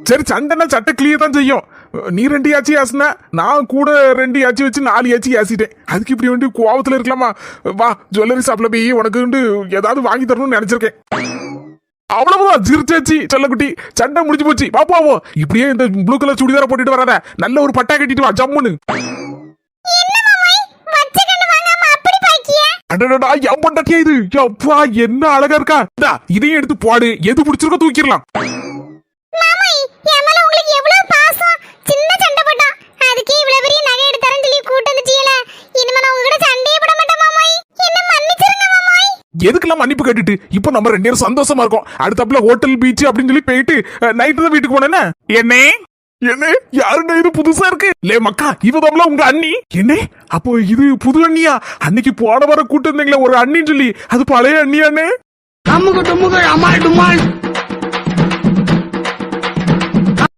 சரி சண்டைனா சட்டை கிளிய தான் செய்யும். நீ 2 ஆச்சி ஆசினா நான் கூட 2 ஆச்சி வச்சு 4 ஆச்சி ஆசிட்டேன். அதுக்கு இப்படி வந்து கோவத்துல இருக்கலாமா? வா ஜுவல்லரி ஷாப்ல போய் உனக்கு வந்து ஏதாவது வாங்கி தரணும்னு நினைச்சிருக்கேன். அவ்வளவுதான் சிரிச்சாச்சு செல்லக்குட்டி. சண்டை முடிஞ்சு போச்சு. பாப்பாவோ இப்படியே இந்த ப்ளூ கலர் சுடிதார போட்டுட்டு வராத, நல்ல ஒரு பட்டா கட்டிட்டு வா ஜம்முன்னு. அடடா என் பொண்டாட்டியா இது? அப்பா என்ன அழகா இருக்கா. இதையும் எடுத்து போடு, எது பிடிச்சிருக்கோ தூக்கிடலாம். எதுக்கெல்லாம் மன்னிப்பு கேட்டுட்டு இப்ப நம்ம 2 பேரும் சந்தோஷமா இருக்கோம். அடுத்தப்பல ஹோட்டல் பீச் அப்படின்னு சொல்லி போயிட்டு நைட்டு தான் வீட்டுக்கு போனேன்னு. என்ன யாருன்னா இது புதுசா இருக்கு? லே மக்கா, இவதாம்ல உங்க அண்ணி? என்ன அப்போ இது புது அண்ணியா? அன்னைக்கு போன வர கூட்டு இருந்தீங்களே ஒரு அண்ணின்னு சொல்லி, அது பழைய அண்ணியானே?